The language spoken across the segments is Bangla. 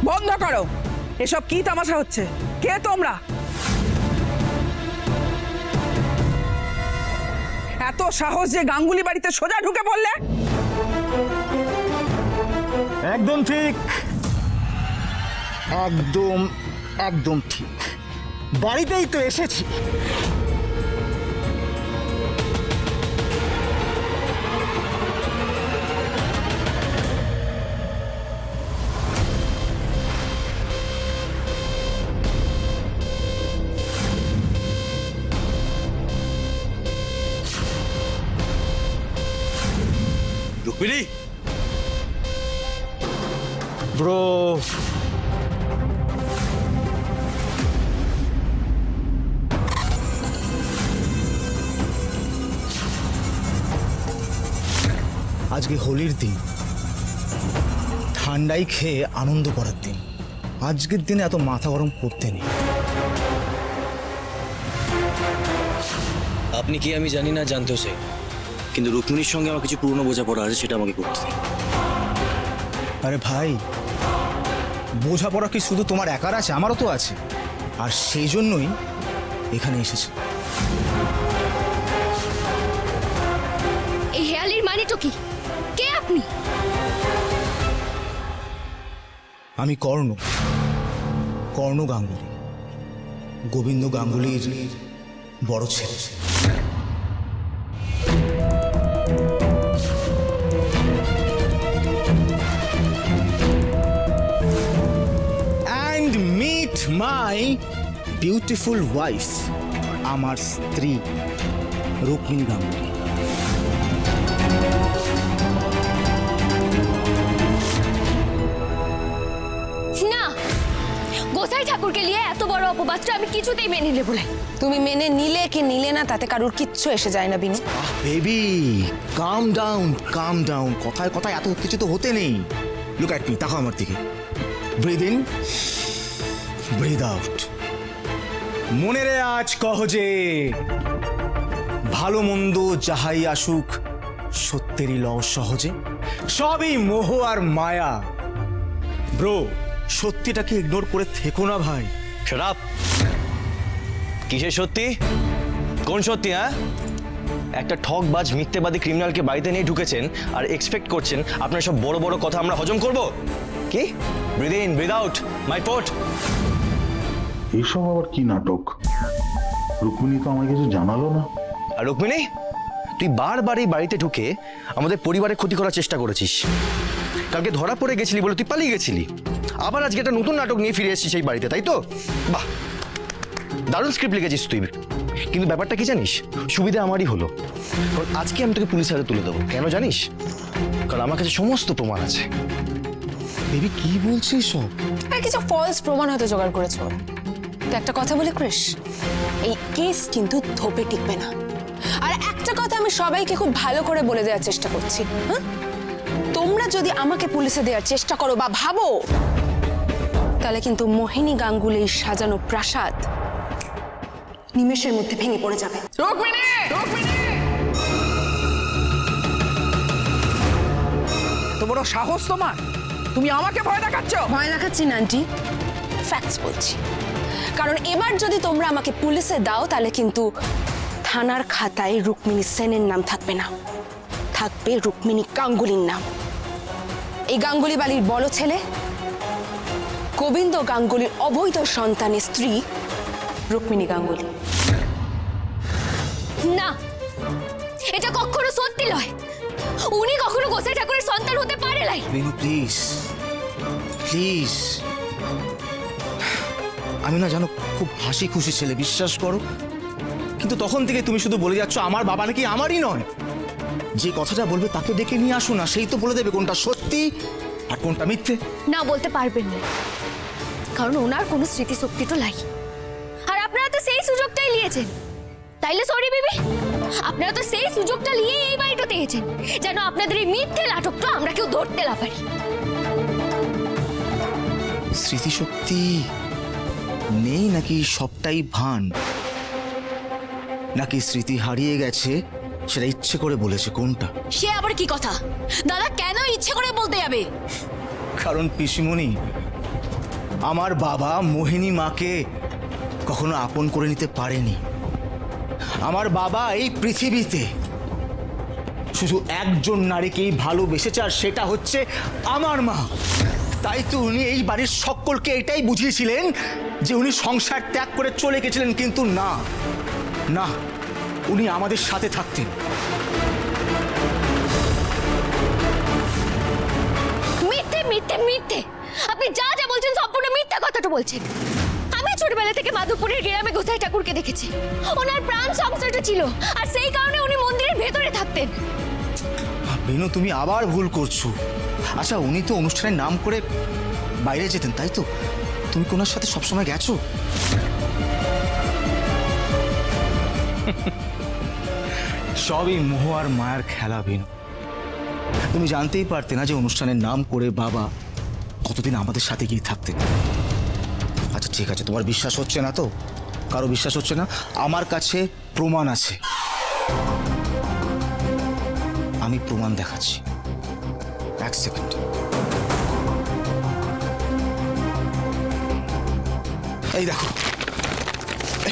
বন্ধ করো। এসব কি তামাশা হচ্ছে? কে তোমরা? এত সাহস যে গাঙ্গুলি বাড়িতে সোজা ঢুকে পড়লে? একদম ঠিক, একদম একদম ঠিক। বাড়িতেই তো এসেছি। রুক্মিণী, ব্রো, আজকে হোলির দিন, ঠান্ডাই খেয়ে আনন্দ করার দিন। আজকের দিনে এত মাথা গরম করতে নেই। আপনি কি আমি জানি না, জানতেও চাই, কিন্তু রুক্মিণীর সঙ্গে আমার কিছু পুরনো বোঝাপড়া আছে, সেটা আমাকে করতে দিন। আরে ভাই, বোঝাপড়া কি শুধু তোমার একার আছে? আমারও তো আছে, আর সেই জন্যই এখানে এসেছি। এই হেয়ালির মানেটা কি? কে আপনি? আমি কর্ণ, কর্ণ গাঙ্গুলি, গোবিন্দ গাঙ্গুলির বড় ছেলে। And meet my beautiful wife, আমার স্ত্রী রুক্মিণী গাঙ্গুলি। না, গোসাই ঠাকুরকে নিয়ে এত বড় অপবাদটা আমি কিছুতেই মেনে নেব না। তুমি মেনে নিলে কি নিলে না তাতে কারুর কিচ্ছু এসে যায় না বিনু। বেবি, কাম ডাউন, কাম ডাউন। কথায় কথায় এত উত্তেজিত হতে নেই। লুক অ্যাট মি, তাকাও আমার দিকে। Breathe in, breathe out. মনে রে আজ কহ যে ভালো মন্দ যাহাই আসুক, সত্যেরই লও সহজে, সবই মোহ আর মায়া। ব্রো, সত্যিটাকে ইগনোর করে থেকো না ভাই। Shut up. কিসের সত্যি? কোন সত্যি? হ্যাঁ, একটা ঠকবাজ মিথ্যেবাদী ক্রিমিনালকে বাড়িতে নিয়ে ঢুকেছেন আর এক্সপেক্ট করছেন আপনার সব বড় বড় কথা আমরা হজম করব? কি? Breathe in, breathe out, my port. এইসব আবার কি নাটক? রুক্মিণী তো আমায় কিছু জানালো না। আর রুক্মিণী, তুই বারবার এই বাড়িতে ঢুকে আমাদের পরিবারের ক্ষতি করার চেষ্টা করেছিস। কালকে ধরা পড়ে গেছিলি বলে তুই পালিয়ে গেছিলি, আবার আজকে একটা নতুন নাটক নিয়ে ফিরে এসেছিস এই বাড়িতে, তাই তো? বাহ, দারুণ স্ক্রিপ্ট লিখেছিস তুই। কিন্তু ব্যাপারটা কি জানিস? সুবিধা আমারই হলো, কারণ আজকে আমি তোকে পুলিশের হাতে তুলে দেবো। কেন জানিস? কারণ আমার কাছে সমস্ত প্রমাণ আছে। বেবি, কি বলছিস সব? আর কিছু ফলস প্রমাণ হয়তো জোগাড় করেছো। তো একটা কথা বলি ক্রিস, এই কেস কিন্তু ধোপে টিকবে না। আর একটা কথা আমি সবাইকে খুব ভালো করে বলে দেওয়ার চেষ্টা করছি, হ্যাঁ? তোমরা যদি আমাকে পুলিশে দেওয়ার চেষ্টা করো বা ভাবো, তাহলে কিন্তু মোহিনী গাঙ্গুলির সাজানো প্রাসাদ নিমেষের মধ্যে ভেঙে পড়ে যাবে। রুক্মিণী! রুক্মিণী! এত বড় সাহস তোমার? তুমি আমাকে ভয় দেখাচ্ছ? ভয় দেখাচ্ছি না আন্টি, ফ্যাক্টস বলছি। কারণ এবার যদি তোমরা আমাকে পুলিশে দাও, তাহলে কিন্তু থানার খাতায় রুক্মিণী সেনের নাম থাকবে না, থাকবে রুক্মিণী গাঙ্গুলির নাম। এই গাঙ্গুলি বাড়ির বড় ছেলে গোবিন্দ গাঙ্গুলির অবৈধ সন্তানের স্ত্রী রুক্মিণী গাঙ্গুলি। না, এটা কখনো সত্যি নয়। উনি কখনো গোসাই ঠাকুরের সন্তান হতে পারে নাই। Binu, please please. আমি না জানো খুব হাসি খুশি ছেলে, বিশ্বাস করো। কিন্তু তখন থেকে তুমি শুধু বলে যাচ্ছ আমার বাবা নাকি আমারই নয়। যে কথাটা বলবে তাকে ডেকে নিয়ে আসো না, সেই তো বলে দেবে কোনটা সত্যি আর কোনটা মিথ্যে। না, বলতে পারবেন না, কারণ ওনার কোনো স্মৃতিশক্তি তো নাই। আর আপনারা তো সেই সুযোগটাই নিয়েছেন। তাইলে সরি বেবি, আপনারা তো সেই সুযোগটা নিয়ে এই বাড়িটাতে এসেছেন যেন আপনাদের এই মিথ্যে নাটকটা আমরা কেউ ধরতে না পারি। স্মৃতিশক্তি নেই নাকি সবটাই ভান? নাকি স্মৃতি হারিয়ে গেছে সেটা ইচ্ছে করে বলেছে? কোনটা? সে আবার কি কথা? দাদা কেন ইচ্ছে করে বলতে যাবে? কারণ পিসিমণি, আমার বাবা মোহিনী মাকে কখনো আপন করে নিতে পারেনি। আমার বাবা এই পৃথিবীতে শুধু একজন নারীকেই ভালোবেসেছে, আর সেটা হচ্ছে আমার মা। তাই তো উনি এই বাড়ির সকলকে এটাই বুঝিয়েছিলেন যে উনি সংসার ত্যাগ করে চলে গেছিলেন, কিন্তু না না, উনি আমাদের সাথে থাকতেন। মিথ্যে মিথ্যে মিথ্যে, আপনি যা যা বলছেন সম্পূর্ণ মিথ্যা কথাটা বলছেন। আমি ছোটবেলা থেকে মাধবপুরের গ্রামে গোসাই ঠাকুরকে দেখেছি। ওনার প্রাণ সংসারটা ছিল, আর সেই কারণে উনি মন্দিরের ভেতরে থাকতেন। বেনু, তুমি আবার ভুল করছো। আচ্ছা, উনি তো অনুষ্ঠানের নাম করে বাইরে যেতেন, তাই তো? তুমি কোনার সাথে সবসময় গেছো? সবই মোহ আর মায়ার খেলা বেনু। তুমি জানতেই পারতে না যে অনুষ্ঠানের নাম করে বাবা কতদিন আমাদের সাথে গিয়ে থাকতেন। আচ্ছা ঠিক আছে, তোমার বিশ্বাস হচ্ছে না তো? কারো বিশ্বাস হচ্ছে না? আমার কাছে প্রমাণ আছে, আমি প্রমাণ দেখাচ্ছি। এক সেকেন্ড। এই দেখো,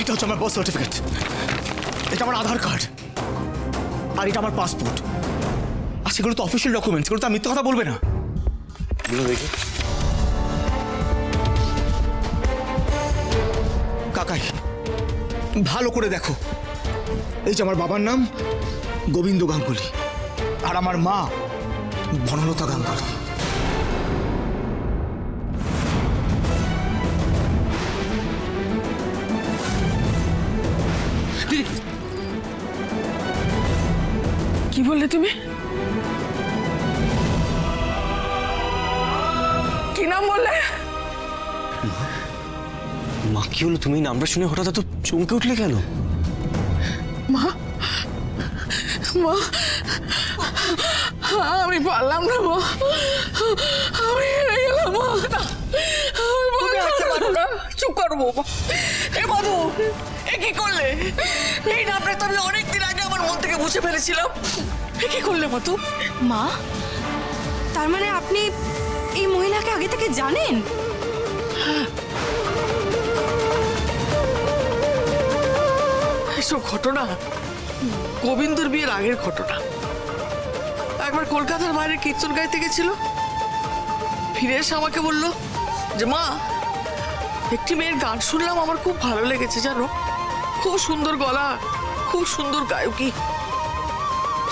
এটা হচ্ছে আমার বার্থ সার্টিফিকেট, এটা আমার আধার কার্ড, আর এটা আমার পাসপোর্ট। আর সেগুলো তো অফিসিয়াল ডকুমেন্টস, এগুলো তো মিথ্যে কথা বলবে না। দেখি কাকাই, ভালো করে দেখো, এই যে আমার বাবার নাম গোবিন্দ গাঙ্গুলি, আর আমার মা বনলতা গাঙ্গুলি। কি বললে তুমি? কি নাম বললে? মা, কি হলো? তুমি নামটা শুনে হঠাৎ এত চমকে উঠলে কেন? মা, মা, আমি পারলাম না মা, আমি হেরে গেলাম মা। আমি বলতে পারবো না। চুপ করবো। এ মধু, এ কি করলে? এই নামটা তো আমি অনেকদিন আগে আমার মন থেকে মুছে ফেলেছিলাম। এ কি করলে মধু? মা, তার মানে আপনি এই মহিলাকে আগে থেকে জানেন? এসব ঘটনা গোবিন্দর বিয়ের আগের ঘটনা। একবার কলকাতার বাইরে কীর্তন গাইতে গেছিল, ফিরে এসে আমাকে বলল যে মা, একটি মেয়ের গান শুনলাম, আমার খুব ভালো লেগেছে জানো, খুব সুন্দর গলা, খুব সুন্দর গায়কী।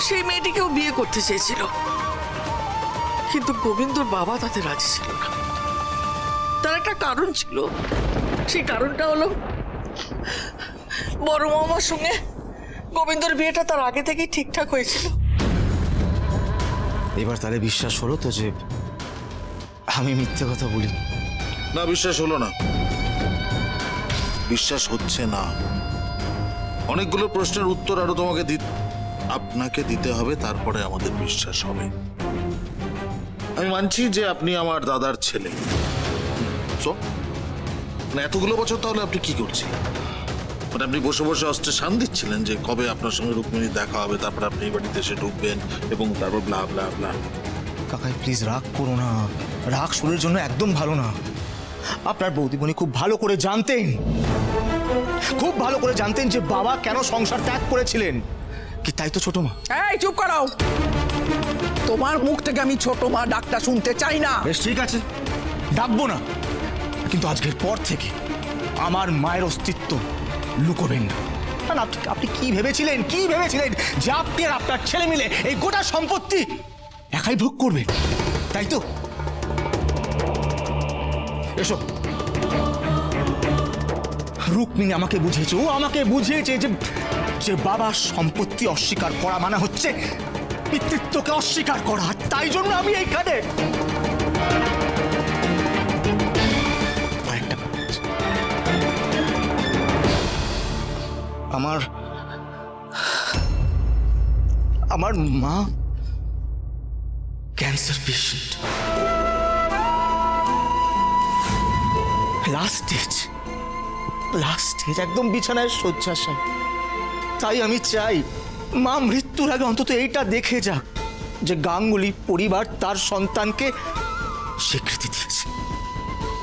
সেই মেয়েটিকেও বিয়ে করতে চেয়েছিল, কিন্তু গোবিন্দর বাবা তাতে রাজি ছিল না। তার একটা কারণ ছিল, সেই কারণটা হলো বড় মামার সঙ্গে গোবিন্দর বিয়েটা তার আগে থেকেই ঠিকঠাক হয়েছিল। এবার তাহলে বিশ্বাস হলো তো যে আমি মিথ্যে কথা বলি? না, বিশ্বাস হলো না, বিশ্বাস হচ্ছে না। অনেকগুলো প্রশ্নের উত্তর আরো তোমাকে আপনাকে দিতে হবে, তারপরে আমাদের বিশ্বাস হবে। আমি মানছি যে আপনি আমার দাদার ছেলে। এতগুলো বছর তাহলে আপনি কি করছেন? মানে আপনি বসে বসে অস্ত্রে শান দিচ্ছিলেন যে কবে আপনার সঙ্গে রুক্মিণী দেখা হবে, তারপর আপনি এই বাড়িতে এসে ঢুকবেন এবং তারপর ব্লা ব্লা ব্লা। কাকাই প্লিজ রাগ করো না, রাগ শরীরের জন্য একদম ভালো না। আপনার বৌদিমণি খুব ভালো করে জানতেন, খুব ভালো করে জানতেন যে বাবা কেন সংসার ত্যাগ করেছিলেন। কি তাই তো ছোট মা? এই চুপ করো, তোমার মুখ থেকে আমি ছোট মা ডাকটা শুনতে চাই না। বেশ ঠিক আছে, ডাকবো না, কিন্তু আজকের পর থেকে আমার মায়ের অস্তিত্ব লুকোবেন না। আর আপনি কি ভেবেছিলেন, কি ভেবেছিলেন যে আপনি আর আপনার ছেলে মিলে এই গোটা সম্পত্তি একাই ভোগ করবেন, তাই তো? এসো। রুক্মিণী আমাকে বুঝিয়েছে, ও আমাকে বুঝিয়েছে যে বাবার সম্পত্তি অস্বীকার করা মানে হচ্ছে পিতৃত্বকে অস্বীকার করা। তাই জন্য আমি এইখানে। আরেকটা ব্যাপার আছে। আমার মা ক্যান্সার পেশেন্ট, লাস্ট স্টেজ, একদম বিছানায় শয্যাশায়ী। তাই আমি চাই মা মৃত্যুর আগে অন্তত এইটা দেখে যাক যে গাঙ্গুলি পরিবার তার সন্তানকে স্বীকৃতি দিয়েছে।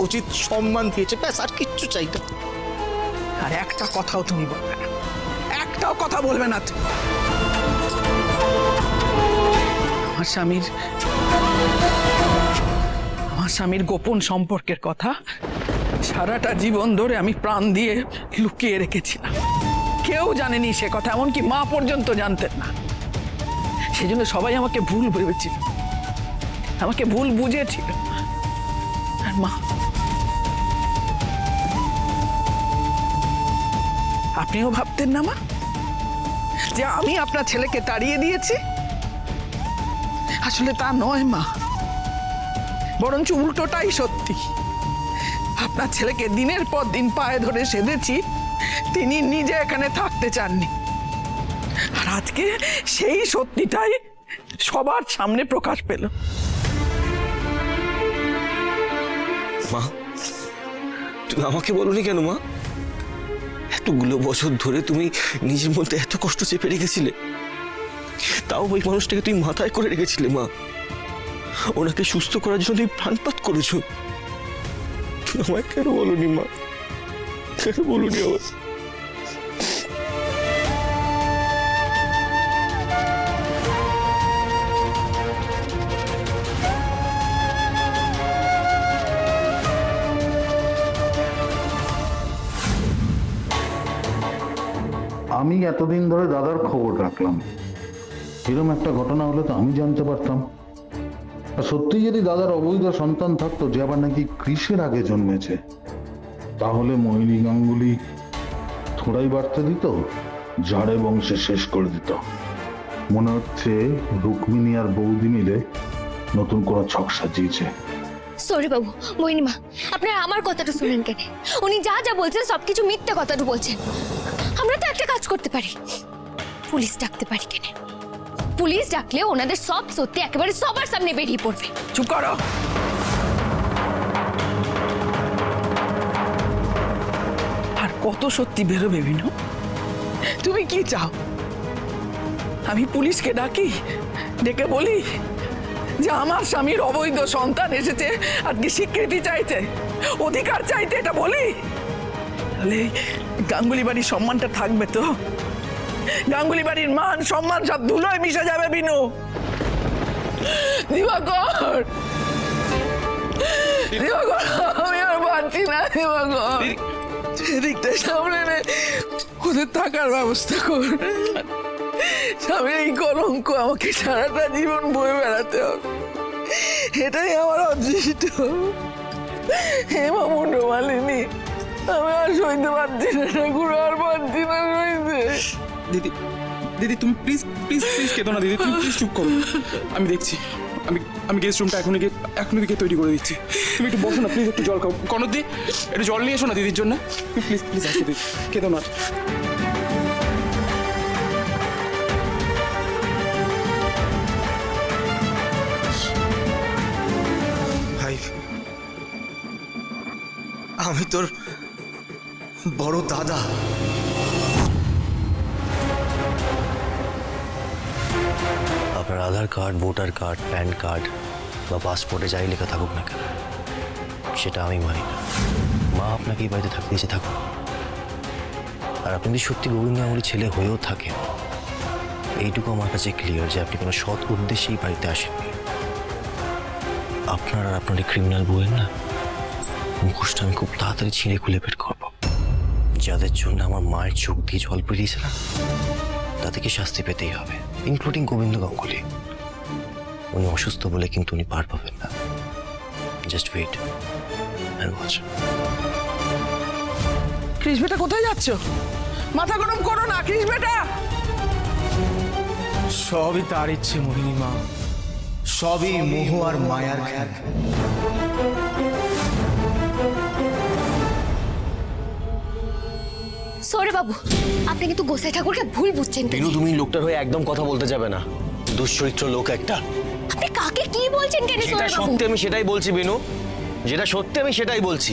ও উচিত সম্মান দিয়েছে, ব্যাস আর কিচ্ছু চাই না। আর একটা কথাও তুমি বলবে না, একটাও কথা বলবে না তুমি। আমার স্বামীর গোপন সম্পর্কের কথা সারাটা জীবন ধরে আমি প্রাণ দিয়ে লুকিয়ে রেখেছিলাম। কেউ জানেনি সে কথা, এমনকি মা পর্যন্ত জানতেন না। সেজন্য সবাই আমাকে ভুল ভেবেছিল, আমাকে ভুল বুঝেছিল। আর মা, আপনিও ভাবতেন না মা যে আমি আপনার ছেলেকে তাড়িয়ে দিয়েছি? আসলে তা নয় মা, বরঞ্চ উল্টোটাই সত্যি। আপনার ছেলেকে দিনের পর দিন পায়ে ধরে সেধেছি, তিনি নিজে এখানে থাকতে চাননি। আর আজকে সেই সত্যিটাই সবার সামনে প্রকাশ পেল। মা, তুমি আমাকে বলোনি কেন মা? এতগুলো বছর ধরে তুমি নিজের মধ্যে এত কষ্ট চেপে রেখেছিলে, তাও ওই মানুষটাকে তুমি মাথায় করে রেখেছিলে মা। ওনাকে সুস্থ করার জন্য তুমি প্রাণপাত করেছো। আমায় কেন বলোনি মা? কেন বলোনি আমার? আমি এতদিন ধরে দাদার খবর রাখলাম, এরকম একটা ঘটনা হলে তো আমি জানতে পারতাম। আর সত্যি যদি দাদার অবৈধ সন্তান থাকতো, যে আবার নাকি কৃষের আগে জন্মেছে, তাহলে মোহিনী গাঙ্গুলি থোড়াই বার্তা দিত, ঝাড়ে বংশে শেষ করে দিত। মনে হচ্ছে রুক্মিণী আর বৌদি মিলে নতুন কোনো ছক সাজিয়েছে। সরি বাবু, মোহিনী মা, আপনারা আমার কথাটা শুনেন কেন? উনি যা যা বলছেন সবকিছু মিথ্যা কথাটা বলছেন। আমরা তো একটা কাজ করতে পারি, পুলিশ ডাকতে পারি কেন? পুলিশ ডাকলে ওনাদের সব সত্যি একেবারে সবার সামনে বেরিয়ে পড়বে। চুপ করো। আর কত সত্যি বেরোবে বিনু? তুমি কি চাও? আমি পুলিশকে ডাকি, ডেকে বলি যে আমার স্বামীর অবৈধ সন্তান এসেছে, আজকে স্বীকৃতি চাইছে, অধিকার চাইতে, এটা বলি? তাহলে গাঙ্গুলি বাড়ির সম্মানটা থাকবে তো? গাঙ্গুলি বাড়ির মান সম্মান সব ধুলোয় মিশে যাবে বিনু। দিবাকর, দিবাকর, আমি আর পারছি না দিবাকর। সেদিকটা সামনে নে, ওদের থাকার ব্যবস্থা কর। স্বামীর এই কলঙ্ক আমাকে সারাটা জীবন বয়ে বেড়াতে হবে, এটাই আমার অদৃষ্ট। হেমা মুন্ড মালিনী, আমি আর সইতে পারছি না ঠাকুর, আর পারছি না সইতে। দিদি, দিদি তুমি প্লিজ প্লিজ প্লিজ কেঁদো না দিদি, তুমি প্লিজ চুপ করো। আমি দেখছি, আমি গেস্ট রুমটা এখনই গিয়ে তৈরি করে দিচ্ছি। তুমি একটু বসো না প্লিজ, একটু জল খাও। কনক দি, একটু জল নিয়ে এসো না দিদির জন্য। প্লিজ প্লিজ আসো দিদি, কেঁদো না। ভাই, আমি তোর বড় দাদা। আপনার Aadhaar card, voter card, PAN card বা পাসপোর্টে যাই লেখা থাকুক না কেন, সেটা আমি মানি না। মা আপনাকে এই বাড়িতে থাকতে দিয়েছে, থাকুন। আর আপনি যদি সত্যি গোবিন্দ গাঙ্গুলির ছেলে হয়েও থাকেন, এইটুকু আমার কাছে ক্লিয়ার যে আপনি কোনো সৎ উদ্দেশ্যেই বাড়িতে আসেননি। আপনার আর আপনার এই ক্রিমিনাল বউয়ের না মুখোশটা আমি খুব তাড়াতাড়ি ছিঁড়ে খুলে বের করবো। যাদের জন্য আমার মায়ের চোখ দিয়ে জল বেরিয়েছে না, তাদেরকে শাস্তি পেতেই হবে, ইনক্লুডিং গোবিন্দ গাঙ্গুলি। উনি অসুস্থ বলে কিন্তু উনি পার পাবেন না। Just wait and watch. Krish বেটা, কোথায় যাচ্ছ? মাথা গরম করো না কৃষ বেটা। সবই তার ইচ্ছে মোহিনী মা, সবই মোহ আর মায়ার খেল। সরি বাবু, আপনি কিন্তু গোসাই ঠাকুরকে ভুল বুঝছেন কেন? বিনু, তুমি লোকটার হয়ে একদম কথা বলতে যাবে না। দুশ্চরিত্র লোক একটা। আপনি কাকে কি বলছেন কেন? যেটা সরি বাবু, সত্যি আমি সেটাই বলছি বিনু, যেটা সত্যি আমি সেটাই বলছি।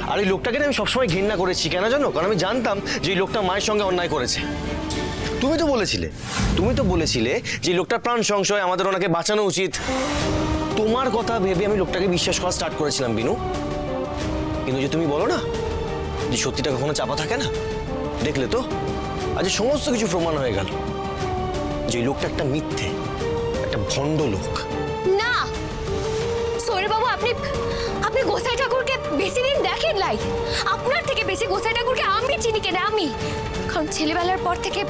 আর এই লোকটাকে আমি সবসময় ঘৃণা করেছি, কেন জানো? কারণ আমি জানতাম যে এই লোকটা মায়ের সঙ্গে অন্যায় করেছে। তুমি তো বলেছিলে যে এই লোকটার প্রাণ সংশয়, আমাদের ওনাকে বাঁচানো উচিত। তোমার কথা ভেবে আমি লোকটাকে বিশ্বাস করা স্টার্ট করেছিলাম বিনু, কিন্তু যে তুমি বলো না যে সত্যিটা কখনো চাপা থাকে না, দেখলে তো আজ সমস্ত কিছু প্রমাণ হয়ে গেল যে এই লোকটা একটা মিথ্যে, একটা ভণ্ড লোক। না সৌরবাবু, আপনি আপনি গোসাই ঠাকুরকে বেশি দিন দেখেন লাই। আপনার থেকে বেশি গোসাই ঠাকুরকে আমি চিনি কেন, আমি। কারণ ছেলেবেলার পর থেকে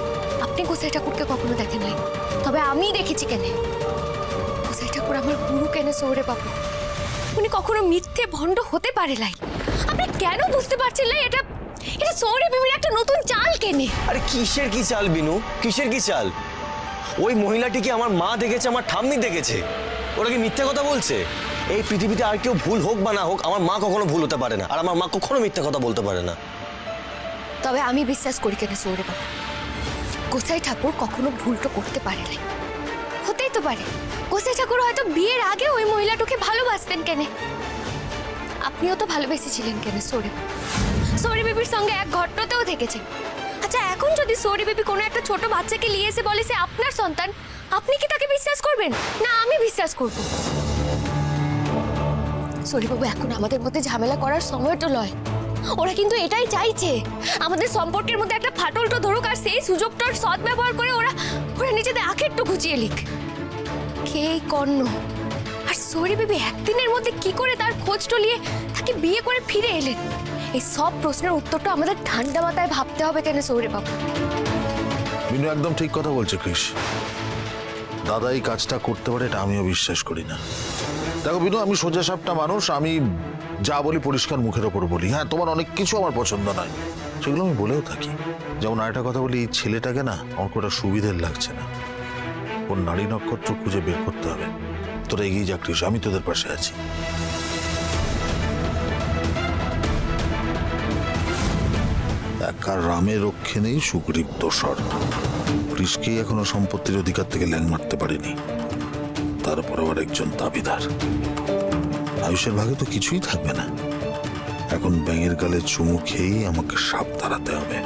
আপনি গোসাই ঠাকুরকে কখনো দেখেন নাই, তবে আমি দেখেছি কেন। গোসাই ঠাকুর আমার গুরু কেন সৌরবাবু, উনি কখনো মিথ্যে ভণ্ড হতে পারে লাই। আপনি কেন বুঝতে পারছেন না এটা এটা সৌরবিবির একটা নতুন চাল কেনে? আরে কিসের কি চাল বিনু, কিসের কি চাল? ওই মহিলাটিকে আমার মা দেখেছে, আমার ঠাম্মি দেখেছে, ওরা কি মিথ্যে কথা বলছে? এই পৃথিবীতে আর কেউ ভুল হোক বা না হোক, আমার মা কখনো ভুল হতে পারে না, আর আমার মা কখনো মিথ্যে কথা বলতে পারে না। তবে আমি বিশ্বাস করি কেন সৌরবাবু, গোসাই ঠাকুর কখনো ভুল তো করতে পারে না। হতেই তো পারে গোসাই ঠাকুর হয়তো বিয়ের আগে ওই মহিলাটাকে ভালোবাসতেন কেন। আপনিও তো ভালোবেসেছিলেন কেন সৌরবাবু, সৌরি বিবির সঙ্গে এক ঘটনাতেও থেকেছেন। আচ্ছা এখন যদি সৌরি বিবি কোনো একটা ছোট বাচ্চাকে নিয়ে এসে বলে সে আপনার সন্তান, আপনি কি তাকে বিশ্বাস করবেন না আমি বিশ্বাস করব? সৌরিবাবু, এখন আমাদের মধ্যে ঝামেলা করার সময়টা নয়। ওরা কিন্তু এটাই চাইছে আমাদের সম্পর্কের মধ্যে একটা ফাটলটা ধরুক, আর সেই সুযোগটার সদ্ব্যবহার করে ওরা নিজেদের আখেরটা ঘুচিয়ে লিখ। কে কর্ণ আর সৌরি বিবি একদিনের মধ্যে কি করে তার খোঁজ টলিয়ে তাকে বিয়ে করে ফিরে এলেন? এই সব প্রশ্নের উত্তরটা আমাদের ঠান্ডা মাথায় ভাবতে হবে কেন সৌরবাবু? বিনু একদম ঠিক কথা বলছে কৃষ। দাদা এই কাজটা করতে পারে এটা আমিও বিশ্বাস করি না। দেখো বিনু, আমি সোজা সাপটা মানুষ, আমি যা বলি পরিষ্কার মুখের ওপর বলি। হ্যাঁ, তোমার অনেক কিছু আমার পছন্দ নয়, সেগুলো আমি বলেও থাকি। যেমন আরেকটা কথা বলি, এই ছেলেটাকে না আমার খুব একটা সুবিধের লাগছে না। ওর নারী নক্ষত্র খুঁজে বের করতে হবে। তোরা এগিয়ে যা কৃষ, আমি তোদের পাশে আছি। একা রামের রক্ষে নেই সুগ্রীব দোসর। কৃষকেই এখনো সম্পত্তির অধিকার থেকে ল্যাং মারতে পারেনি, তারপর আবার একজন দাবিদার। আয়ুষের ভাগে তো কিছুই থাকবে না। এখন ব্যাঙের গালে চুমু খেয়েই আমাকে সাপ তাড়াতে হবে।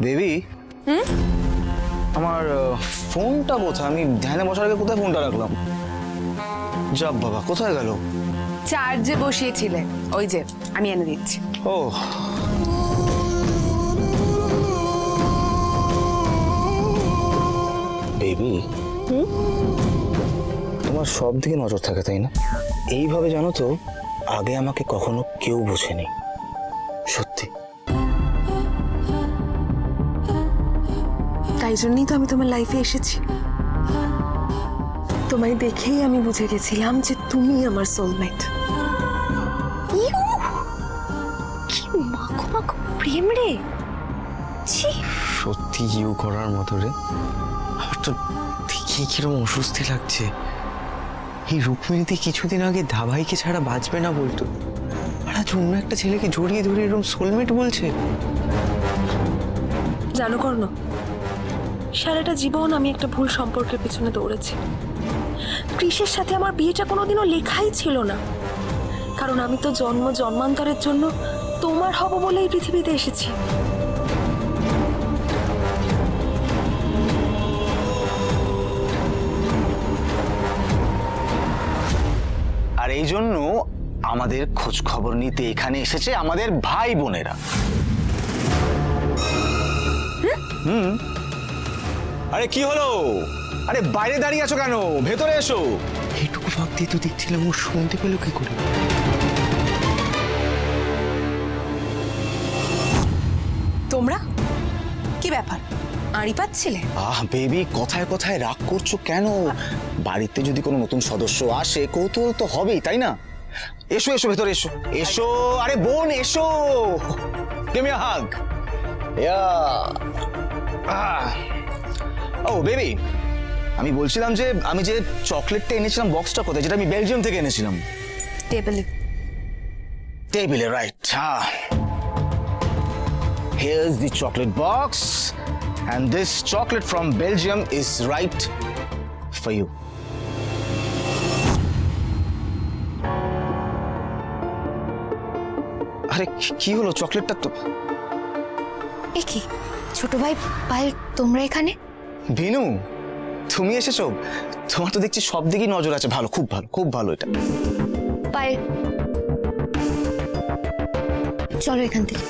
বেবি, আমার ফোনটা কোথায়? আমি ধ্যানে বসার আগে কোথায় ফোনটা রাখলাম? যাব বাবা, কোথায় গেল? চার্জে বসিয়েছিলে, ওই যে আমি এনে দিচ্ছি। ও বেবি, তোমার সব দিকে নজর থাকে তাই না? এইভাবে জানো তো, আগে আমাকে কখনো কেউ বোঝেনি, সত্যি। তাই জন্যই তো আমি তোমার লাইফে এসেছি। তোমায় দেখেই আমি বুঝে গেছিলাম যে তুমি আমার সোলমেট। কি মাখো মাখো প্রেম রে! সত্যি ইউ করার মতো রে। আমার তো দেখি কিরকম অস্বস্তি লাগছে। এই রুক্মিণীতে কিছুদিন আগে ধাবাইকে ছাড়া বাঁচবে না বলতো, আর আজ অন্য একটা ছেলেকে জড়িয়ে ধরে এরকম সোলমেট বলছে। জানো কর্ণ, সারাটা জীবন আমি একটা ভুল সম্পর্কের পিছনে দৌড়েছি। কৃষের সাথে আমার বিয়েটা কোনোদিনও লেখাই ছিল না, কারণ আমি তো জন্ম জন্মান্তরের জন্য তোমার হব বলেই পৃথিবীতে এসেছি। আর এই জন্য আমাদের খোঁজ খবর নিতে এখানে এসেছে আমাদের ভাই বোনেরা। আরে কি হলো? আরে বাইরে দাঁড়িয়ে আছো কেন? ভেতরে এসো। এইটুকু ফাঁক দিয়ে তো দেখছিলাম, ও শুনতে পেলো কি করে? তোমরা কি ব্যাপার, আড়ি পাচ্ছিলে? বেবি, কথায় কথায় রাগ করছো কেন? বাড়িতে যদি কোনো নতুন সদস্য আসে কৌতূহল তো হবেই, তাই না? এসো এসো, ভেতরে এসো। এসো, আরে বোন এসো। Give me a hug. Oh baby, আমি বলছিলাম যে আমি যে চকলেটটা এনেছিলাম, বক্সটা কোথায়? যেটা আমি বেলজিয়াম থেকে এনেছিলাম। টেবিলে। টেবিলে, রাইট। হ্যাঁ, here's the chocolate box and this chocolate from Belgium is right for you. আরে কি হলো? চকলেটটা তো এ কি ছোট ভাই পায়েল, তোমরা এখানে? বিনু, তুমি এসেছো? তোমার তো দেখছি সব দিকেই নজর আছে। ভালো, খুব ভালো, খুব ভালো এটা। পায়েল চলো এখান থেকে।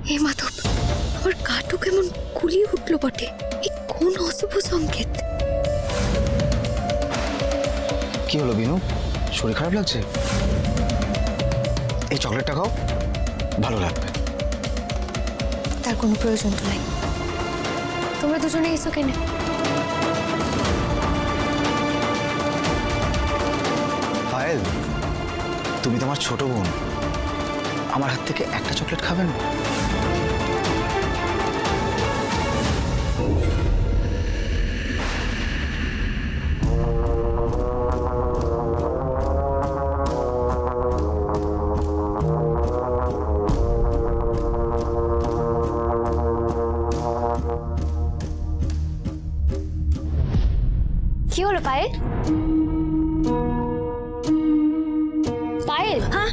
হে মাধব, আমার কাটু কেমন কুলিয়ে উঠলো বটে। এ কোন অশুভ সংকেত? কি হলো বিনু, শরীর খারাপ লাগছে? এই চকলেটটা খাও, ভালো লাগবে। তার কোনো প্রয়োজন তো নাই। তোমরা দুজনে এসো কেন? পায়েল, তুমি তো আমার ছোট বোন, আমার হাত থেকে একটা চকলেট খাবেন? কি হলো পায়েল? পায়েল, হ্যাঁ